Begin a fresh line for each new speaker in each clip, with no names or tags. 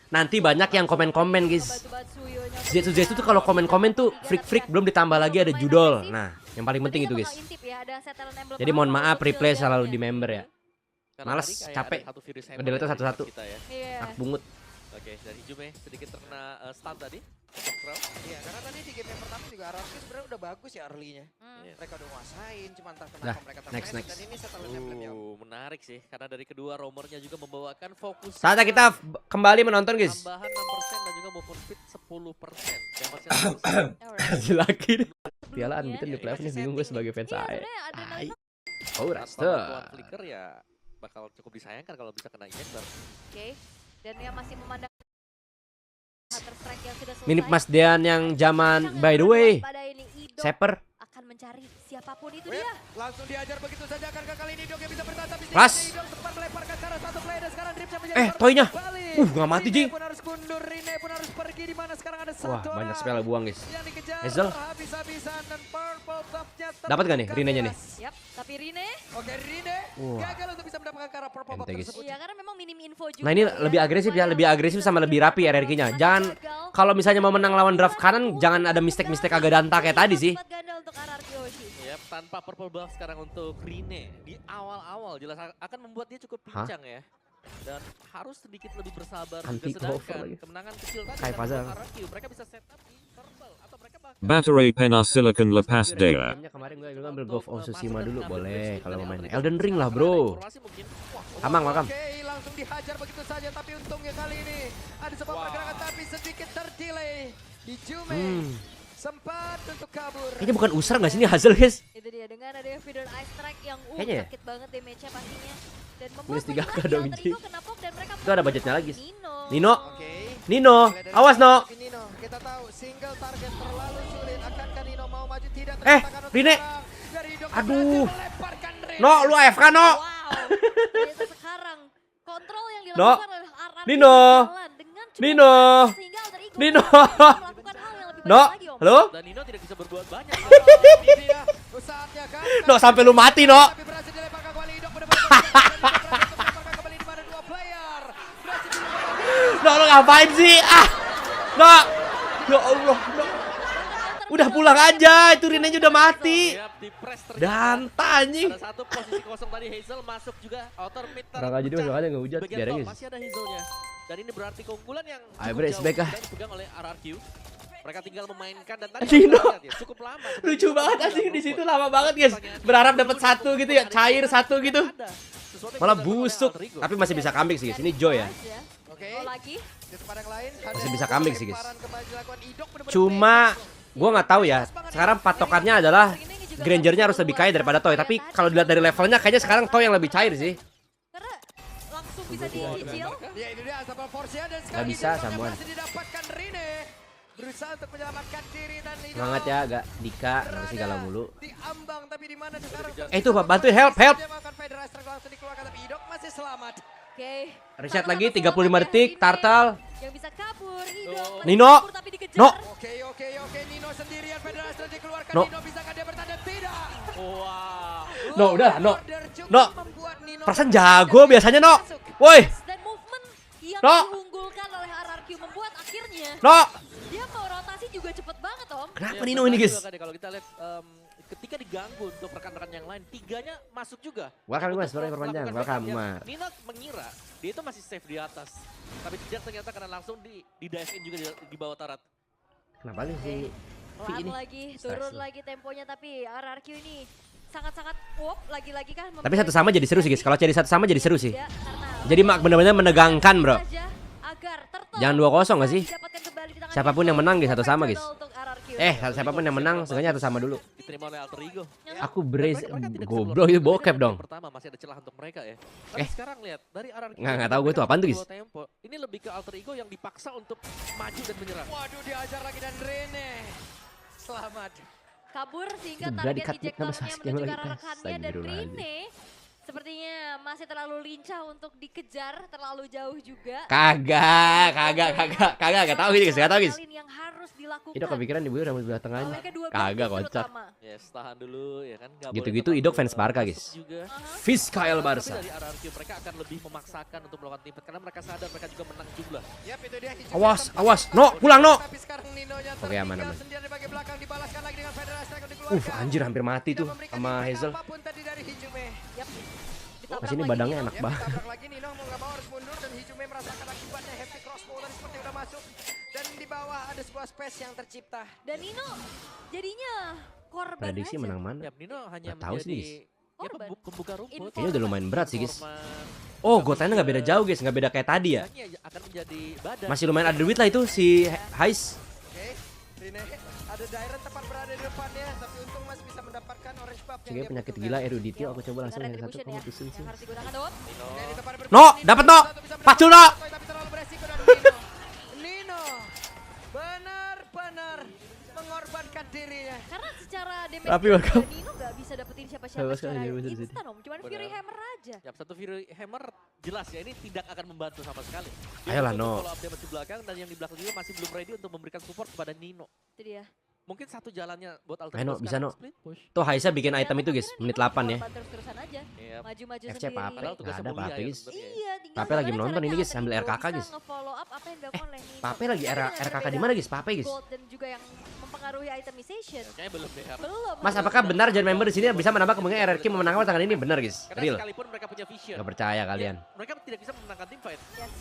nanti banyak yang komen-komen guys. Zetsu tuh kalau komen-komen tuh freak belum ditambah lagi ada judul. Nah, yang paling penting itu guys. Jadi mohon maaf replay selalu di member ya. Males, capek. Ngedelete satu-satu. Ak bungut.
Oke, dari Jume sedikit terkena stun tadi.
Iya, karena tadi di game yang pertama juga Araki sebenarnya udah bagus ya early-nya. Mereka udah nguasain, cuma entah kenapa mereka
next.
terpleset. Dan ini setelah emblemnya.
Menarik sih, karena dari kedua roamernya juga membawakan fokus.
Saatnya kita kembali menonton guys.
Tambahan 6% dan juga movement speed 10%. Yang masih
Kasih lagi deh. Piala unbeaten di playoff nih, bingung gue sebagai fans AE. Oh, Rasta.
Flicker ya bakal cukup disayangkan kalau bisa kena ejector.
Oke, dan yang masih memandang Counter-Strike yang sudah selesai.
Mirip Mas Dean yang zaman by the way. Seper.
Akan mencari siapapun itu dia.
Langsung diajar begitu saja, karena kali ini Idok yang bisa bertahan tapi
Plus.
Idok sempat melemparkan cara satu play dan sekarang Drip menjadi
Toynya.
kembali.
Nggak mati Ji.
Rine pun harus mundur, Rine pun harus pergi, di mana sekarang ada
Wah,
satu
banyak
orang
spell buang guys.
yang dikejar
Hazel.
habis-habisan dan purple top-nya
Dapat nggak nih Rinenya nih?
Yap, tapi Rine.
Oke, Rine
Wah.
gagal untuk bisa mendapatkan cara purple top
Ente, guys.
tersebut.
Iya, karena memang minim info juga.
Nah ini lebih agresif ya, lebih agresif sama lebih rapi RRQ-nya. Jangan kalau misalnya mau menang lawan draft kanan, jangan ada mistake agak danta kayak tadi sih.
Ganda untuk RRQ Oshi.
Yap, tanpa purple buff sekarang untuk Rine di awal-awal jelas akan membuat dia cukup pincang ya. Dan harus sedikit lebih bersabar
Anti
juga,
buff
sedangkan
lagi.
kemenangan kecil tadi
Kayak puzzle.
RRQ, mereka bisa set up di turtle atau mereka bahkan
Battery Penasilicon Lepas Dea.
Kemarin gue bilang ambil Golf of Tsushima dulu boleh kalau mau main Elden Ring lah bro. Amang makam.
Oke, langsung dihajar begitu saja, tapi untungnya kali ini ada sebuah pergerakan tapi sedikit terdelay. Di Jume sempat untuk kabur.
Kayaknya bukan Usra nggak sih ini Hazel guys?
Itu dia dengan ada Feeder Ice Strike yang
Kayaknya ya?
sakit banget damage-nya pastinya. Dan membuat
Minus 3K
lagi
dong,
Alter
Ji.
Ego kena pop dan mereka
Itu ada budgetnya lagi.
Nino.
Nino.
Oke.
Nino, awas No.
Tapi Nino, kita tahu single target terlalu sulit. Akankah Nino mau maju? Tidak.
Rine.
Dari Dok
Aduh.
melemparkan Rine.
No, lu AFK No.
Wow. Ternyata sekarang kontrol yang dilakukan oleh RRQ
Nino.
berjalan dengan cukup
Nino.
baik, sehingga Alter Ego
Nino.
melakukan hal yang lebih
No,
baik lagi, Om.
halo?
dan Nino tidak bisa berbuat banyak.
Ini dia saatnya kan.
No sampai lu mati No.
Tapi berhasil dilemparkan kembali Dok melemparkan kembali di mana dua player. Berhasil dilemparkan.
No, lu ngapain sih? No. Ya Allah, No. Udah pulang aja, itu Rinenya udah mati.
Yap, di press ternyata.
Danta anjing.
Ada satu posisi kosong tadi Hazel masuk juga outer mid.
Orang aja dia masuk aja nggak hujan,
Bagian
biarin
top
guys.
masih ada Hazelnya. Dan ini berarti keunggulan yang
Ayo,
cukup
Bre,
jauh
back ah.
dan dipegang oleh RRQ. Mereka tinggal memainkan dan tadi
Nino.
kita lihat ya, cukup lama.
Lucu banget asli di situ lama banget guys. Berharap dapat satu gitu ya, cair satu gitu. Malah busuk. Tapi masih bisa kambing sih guys. Ini Joy ya.
Oke.
Lagi.
Di tempat yang lain
Masih bisa kambing sih, guys.
lemparan kembali dilakukan Idok, bener-bener
Cuma gua nggak tahu ya. Sekarang patokannya adalah Grangernya harus lebih kaya daripada Toy. Tapi kalau dilihat dari levelnya kayaknya sekarang Toy yang lebih cair sih.
Karena langsung bisa dicicil.
Ya itu dia Asapal Forsia dan
Nggak
sekarang
bisa,
Idok yang
Samuan.
berhasil didapatkan Rine. Berusaha untuk menyelamatkan diri dan Idok.
Semangat ya agak Dika, kenapa sih galau mulu.
Diambang tapi di mana sekarang?
Itu bantuin help.
Dia melakukan Federer langsung dikeluarkan tapi Idok masih selamat.
Oke.
Reset
Sama-sama
lagi
selamat
35
ya,
detik,
Rine.
Turtle.
Yang bisa kabur, Idok masih
Nino.
kabur tapi dikejar.
No.
Oke, Nino sendirian Federer dikeluarkan.
No.
Nino bisakah dia bertanda? Tidak.
Wow.
No, udah, no.
Order cukup
No.
membuat Nino
Perasaan jago biasanya No. Woi,
Dan movement yang
No.
diunggulkan oleh RRQ membuat akhirnya
No.
dia mau rotasi juga cepet banget Om.
Kenapa
Ya,
Nino ini guys?
juga kan ya, kalau kita lihat ketika diganggu untuk rekan-rekan yang lain, tiganya masuk juga.
Welcome
Untuk
Mas, baru perpanjang.
melakukan
Welcome
backup.
Umar.
Nino mengira dia itu masih safe di atas, tapi tidak ternyata karena langsung di dive in juga di bawah Tarat.
Kenapa nih si V
Pelan
ini?
lagi, turun
Stasi.
lagi temponya tapi RRQ ini sangat-sangat lagi-lagi kan.
Tapi satu sama jadi seru sih guys. Kalau jadi satu sama jadi seru sih.
Ya, karena
Jadi mak benar-benar menegangkan bro.
saja agar Turtle
Jangan 2-0 nggak sih?
didapatkan kembali di tangan
Siapapun yang menang guys, satu sama guys.
untuk RRQ.
Siapapun yang menang sengaja satu sama dulu.
Diterima oleh Alter Ego.
Aku brace
Mereka tidak bisa
goblok
keluar
itu
dari
bokep
game
dong.
Pertama masih ada celah untuk mereka ya. Tapi sekarang lihat dari RRQ.
Nggak tahu gue tuh apaan tuh, guys.
dua tempo. Ini lebih ke Alter Ego yang dipaksa untuk maju dan menyerang.
Waduh, diajar lagi dan Rene. Selamat.
Kabur sehingga
Itu berarti
target
cut-nya kenapa
ejektornya
Sasuke
menuju ke
lagi?
arah rekannya dan
Astagfirullahaladzim.
Rine sepertinya masih terlalu lincah untuk dikejar terlalu jauh juga.
Kagak tahu guys, nggak tahu guys.
Yang harus dilakukan.
Idok kepikiran ibu rambut sebelah tengahnya.
Mereka dua
Kagak,
band
kocak.
terutama.
Yes, tahan dulu ya kan. Nggak
Gitu-gitu
boleh
Idok
terlalu,
fans Barca,
masuk
guys.
juga.
Fiskael
Tapi
Barca.
dari RRQ mereka akan lebih memaksakan untuk melakukan tim fight karena mereka sadar mereka juga menang jumlah.
Yap, itu dia Hijume
Awas,
sempat
awas.
dapat.
No, pulang, no.
Tapi sekarang Ninonya
Oke, aman,
tertinggal
aman.
sendiri di bagian belakang, dibalaskan lagi dengan Federal Strike dikeluarkan.
Anjir hampir mati
Tidak
tuh
memberikan
sama
impact
Hazel.
apapun tadi dari Hijume.
Yap. Ditabrak
Mas ini
lagi
badangnya
Nino.
enak
Ya,
banget.
ditabrak lagi Nino mau nggak mau harus mundur dan Hijume merasakan akibatnya hefty crossbow tadi seperti udah masuk dan di bawah ada sebuah space yang tercipta.
Dan Nino jadinya korban
Prediksi
aja.
menang mana?
Ya, Nino hanya
Nggak tahu sih,
menjadi ya,
Korban.
pembuka rumput.
Kayaknya udah lumayan berat sih, guys.
Informan.
Oh, Gotennya nggak beda jauh, guys. Nggak beda kayak tadi ya.
Ini akan menjadi badan.
Masih lumayan ada duit lah itu si Hais.
Oke, Rine ada Dairen tepat berada di depannya tapi untung masih bisa mendapatkan orange buff
Cegah penyakit gila Eruditio. Aku coba langsung
Dengan
yang satu
retribution
kamu
ya,
tusun sih.
yang harus digunakan Dot.
Nino.
Oke, di depan
No,
berpikir,
dapat
Nino
no.
satu bisa
Pacul no.
mendapatkan poin, tapi terlalu beresiko dan Nino benar-benar mengorbankan dirinya.
Karena secara damage
Tapi
juga
welcome.
Nino nggak bisa dapetin siapa-siapa
Sama
secara
sekali, bener sih.
instan om. Cuman Fury
Benar.
Hammer aja.
Ya, satu Fury Hammer jelas ya ini tidak akan membantu sama sekali.
Ayolah,
Untuk
No.
follow up damage di belakang dan yang di belakang juga masih belum ready untuk memberikan support kepada Nino.
Itu dia.
Mungkin satu jalannya buat Alter
Ayo, No,
Ego
bisa,
sekarang
No.
split push.
Tuh Haisa bikin item itu, guys.
Akhirnya
Menit
Nino
8 ya.
korban terus-terusan aja.
Iya.
Maju-maju
FC
sendiri.
Pape.
Padahal tugasnya
Nggak ada
mulia
Pape,
ya
guys.
sebenarnya.
Iya, tinggal
Pape lagi
gimana
menonton ini,
caranya
guys, sambil
Alter Ego
RKK,
bisa
guys.
nge-follow up apa yang dilakukan oleh Nino.
Pape lagi era
Dengan
RKK di
berbeda
mana, guys? Pape, guys.
gold dan juga yang mempengaruhi itemization.
Kayaknya belum deh.
Belum.
Mas, apakah benar Gen member di sini bisa menambah kemungkinan RRQ memenangkan tangan ini? Benar, guys.
Karena
Real.
sekalipun mereka punya vision.
Gak percaya
ya,
kalian.
mereka tidak bisa memenangkan tim fight.
Yes.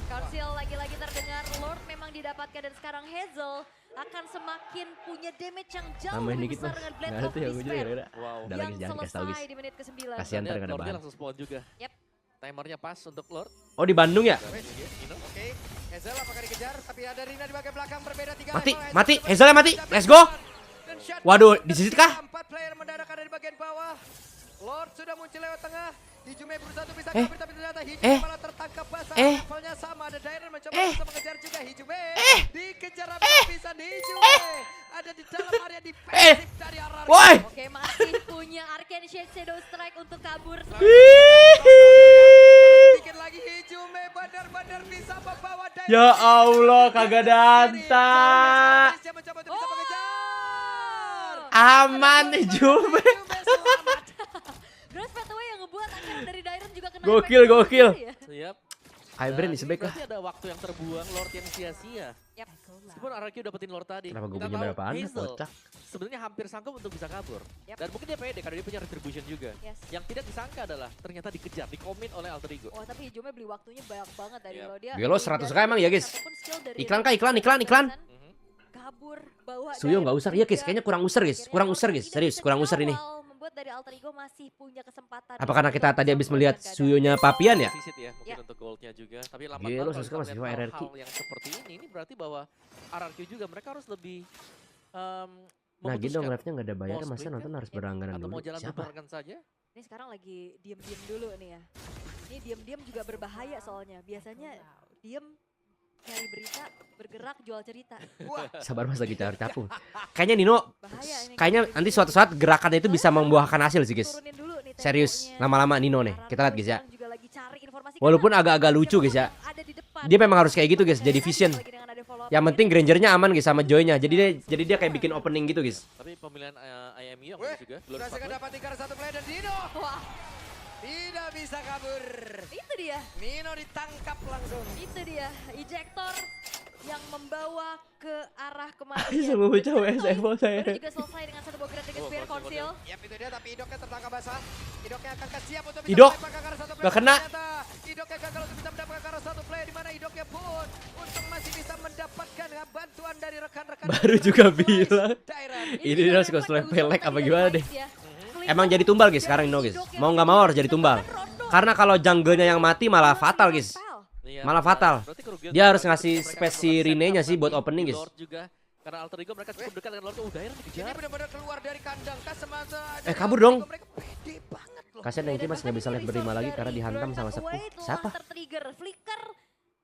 Council lagi-lagi terdengar, Lord memang didapatkan dan sekarang Hazel akan semakin punya damage yang jauh
Tambahin
lebih
dikit,
besar
Mas.
dengan Blade
Nggak ada
of
tuh ya, gue juga
Despair
kira-kira.
Wow.
Udah
yang
lagi, jangan kasih tahu,
selesai
guys.
di menit ke-9.
Kasihan ntar
Dia
gak ada
Lordnya
bahan.
langsung spawn juga.
Yep.
Timernya pas untuk Lord.
Oh, di Bandung ya?
Nino.
Oke, Hazel apakah dikejar? Tapi ada Rina di bagian belakang berbeda 3
Mati,
level.
mati.
Hazel
Hazelnya mati. Let's go.
Dan shot
Waduh, disisit kah?
4 player mendadak ada di bagian bawah. Lord sudah muncul lewat tengah. Hijume berusaha untuk bisa
Eh.
kabur tapi ternyata Hijume
Eh.
malah tertangkap basah.
Eh.
Levelnya sama, ada Dairen mencoba
Eh.
bisa mengejar juga Hijume. Dikejar habis-habisan Hijume. Ada di dalam area defensif dari RRQ.
Woi.
Oke, masih punya Arcane Shade Shadow Strike untuk kabur.
Sedikit lagi Hijume benar-benar bisa membawa Dairen.
Ya Allah, kagak danta.
Dia mencoba untuk bisa mengejar.
Aman nih Jume.
Hijume selamat.
Grass Pathway yang ngebuat akhirnya dari Dairen juga kena
Gokil,
impact
gokil.
ya.
Siap.
Hybrid
Dan
di sebaik
ini
lah.
berarti ada waktu yang terbuang, Lord yang sia-sia.
Yap.
Meskipun RRQ dapetin Lord tadi.
Kenapa gue
Kita
punya
tahu
berapa anak?
Hazel
Kocak.
sebenarnya hampir sanggup untuk bisa kabur.
Yap.
Dan mungkin dia pede karena dia punya retribution juga.
Yes.
Yang tidak disangka adalah ternyata dikejar, dikomit oleh Alter Ego.
Wah, tapi Hijume beli waktunya banyak banget tadi
Yap.
loh dia.
Gila, 100k emang ya, guys?
Ataupun skill dari
Iklan kah? Iklan.
Mhm.
Kabur bawa
Suyo nggak
Dairen
usar. Iya, guys.
juga.
Kayaknya kurang usar, guys.
Akhirnya
Kurang
Lord
usar, guys.
tidak
Serius,
bisa
kurang usar ini.
dikawal, membuat dari Alter Ego masih punya kesempatan.
Apakah kita
untuk
tadi habis
bisa
melihat
memenangkan
Suyonya Papian ya?
Defisit ya, mungkin
Ya.
untuk goldnya juga. Tapi 8
Gila,
tahun
Sasuke
kalau
masih
kita
bawa
melihat
RRQ.
hal-hal yang seperti ini berarti bahwa RRQ juga mereka harus lebih
Nah, gitu dong,
memutuskan
live-nya nggak ada bayar.
mau
Masa
split
nonton
kan?
harus berlangganan
atau
dulu?
mau jalan
Siapa?
berbarengan saja.
Ini sekarang lagi diem-diem dulu nih ya. Ini diem-diem juga berbahaya soalnya. Biasanya diem nyari berita, bergerak jual cerita.
Wah,
Sabar, Mas, lagi cari capung. Kayaknya Nino,
Bahaya ini.
kayaknya nanti suatu saat gerakannya itu bisa membuahkan hasil sih, guys.
Turunin dulu nih
Serius,
temponya.
lama-lama Nino nih. Kita lihat, guys ya.
Sekarang juga lagi cari informasi
Walaupun
karena
agak-agak lucu, guys ya.
ada di depan.
Dia memang harus kayak gitu, guys. Jadi vision.
Lagi dengan ada follow up
Yang penting Grangernya aman, guys, sama Joy-nya. Jadi dia kayak bikin opening gitu, guys.
Tapi pemilihan IMU yang
weh,
bagus juga. Glory
berhasil
Pathway.
dapat tinggal satu player dan Nino
Wah,
tidak bisa kabur.
itu dia.
Nino ditangkap langsung.
Itu dia. Ejector yang membawa ke arah kematian.
Sama bocah WSFO saya.
Baru juga selesai dengan satu buah dengan Spear Council.
Yap, itu dia, tapi Idoknya tertangkap basah. Idoknya akan siap untuk bisa
Idok,
melempar ke arah satu player.
nggak kena.
Ternyata Idoknya gagal untuk bisa mendapatkan ke arah satu player, di mana Idoknya pun untuk masih bisa mendapatkan bantuan dari rekan-rekan.
Baru juga bilang.
Dairen.
Ini dia harus cosplay pelek apa gimana deh.
Ya.
Emang jadi tumbal, guys, sekarang Nino, guys. Mau nggak mau harus jadi tumbal. Karena kalau jungle-nya yang mati malah fatal, guys.
Iya,
Malah fatal.
berarti kerugian
Dia harus
mereka
ngasih
mereka
space
akan
si
melakukan
Rene-nya
setup
sih buat
nanti
opening,
di
guys.
Lord juga. Karena Alter Ego mereka cukup dekat dengan Lord. Dairen
Ini
dikejar.
benar-benar keluar dari kandang. Semasa
kabur dong.
Mereka pede banget loh.
Kasian Nengki Mas nggak bisa live berlima lagi karena dihantam sama sepuh. Siapa?
Tertrigger flicker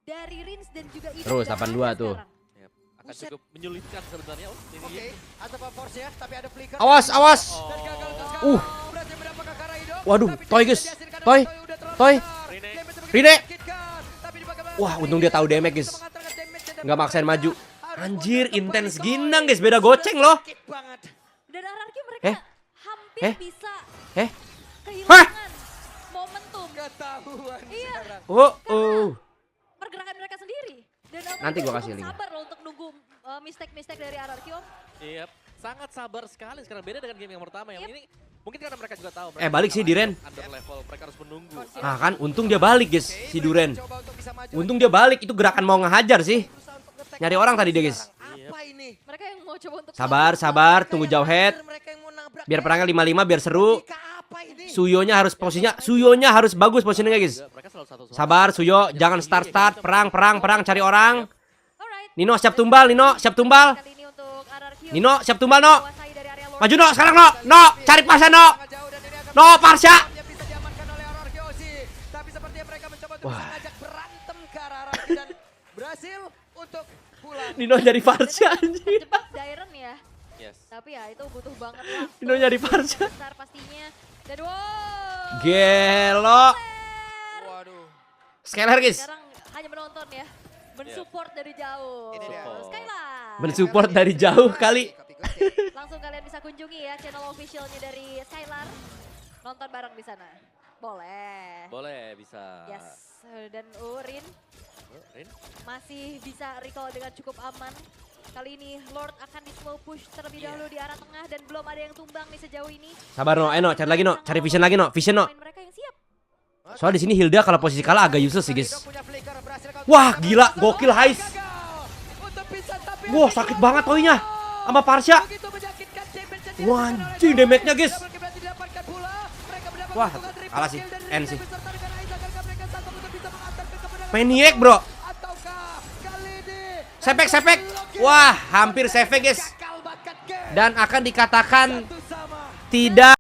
dari Rins dan juga Idok
Terus,
udah
82
ada
tuh.
sekarang.
Yap, akan
Buset.
cukup menyulitkan sebenarnya. Oh, ini
Oke,
dia.
ada force ya, tapi ada flicker.
Awas, awas.
Dan gagal untuk
Oh.
berhasil mendapatkan ke arah Idok.
Waduh,
Tapi
Toy,
tidak
guys.
dihasilkan.
Toy.
Udah terlalu
Toy.
besar.
Rene.
Damage begitu
Rene.
menyakitkan. Tapi di bagian
Wah,
belakang
untung dia tahu damage, guys.
bisa mengantarkan damage dan
Nggak maksain maju. Anjir, intens ginang guys, beda goceng loh.
Sakit banget.
Dan RRQ mereka
Eh?
hampir bisa
Eh?
kehilangan momentum.
Ketahuan
Iya.
sekarang.
Oh.
Pergerakan mereka sendiri. Dan Om
Nanti
itu
gua kasih
cukup
link.
sabar loh untuk nunggu mistake-mistake dari RRQ Om.
Iya, sangat sabar sekali sekarang. Beda dengan game yang pertama. Yang ini mungkin karena mereka juga tahu.
Balik sih Diren.
Under level, mereka harus menunggu.
Ah kan, untung dia balik guys, si Duren.
Coba untuk bisa maju.
Untung dia balik, itu gerakan mau ngehajar sih.
Berusaha untuk nge-tag.
Nyari orang tadi dia guys.
Apa ini?
Mereka yang mau coba untuk
Sabar, tunggu jauh head.
Mereka yang mau nabrak.
Biar perangnya 5-5 biar seru.
Jika apa ini?
Suyonya harus bagus posisinya guys.
Mereka selalu satu suara.
Sabar Suyo, jangan start, perang, cari orang.
Alright.
Nino siap tumbal,
Kali ini untuk RRQ.
Nino siap tumbal No.
Menguasai dari area luar.
Maju No, sekarang No, cari pasnya No.
Sangat jauh dan ini akan
No, Parsha.
bisa diamankan oleh Ararkiosi. Tapi sepertinya mereka mencoba untuk bisa ngajak berantem ke arah Ararki dan berhasil untuk pulang.
Nino nyari Parsha anjir.
Terjebak Dairen ya.
Yes.
Tapi ya itu butuh banget waktu.
Nino nyari Parsha.
Besar pastinya. Dan wow.
Gelo.
Waduh.
Skylar guys.
Sekarang hanya menonton ya. Mensupport dari jauh.
Ini dia.
Skylar.
Mensupport dari jauh kali.
Langsung kalian bisa kunjungi ya channel officialnya dari Skylar. Nonton bareng di sana. Boleh.
Boleh, bisa.
Yes. Dan Rin
Rin?
masih bisa recall dengan cukup aman. Kali ini Lord akan di slow push terlebih dahulu di arah tengah dan belum ada yang tumbang nih sejauh ini.
Sabar No, No, cari lagi No, cari vision lagi No, vision No.
Pemain mereka yang siap.
Soalnya di sini Hilda kalau posisi kalah agak useless sih guys.
Punya flicker, berhasil kau-
Wah, gila, gokil Hais.
Gagal untuk bisa, tapi
Wah, sakit banget poinnya. Sama Parsha.
begitu menyakitkan champion
Wah, anjing damage-nya guys.
Double kill berhasil didapatkan pula. Mereka mendapat
Wah,
keuntungan triple
kalah sih.
kill dari
End
Rin
sih.
beserta dengan Aiza. Akankah mereka sanggup untuk bisa mengantar ke kemenangan?
Maniac bro.
Ataukah kali ini
Sepek. Wah, hampir sepek guys.
gagal bakat game
Dan akan dikatakan
satu sama.
tidak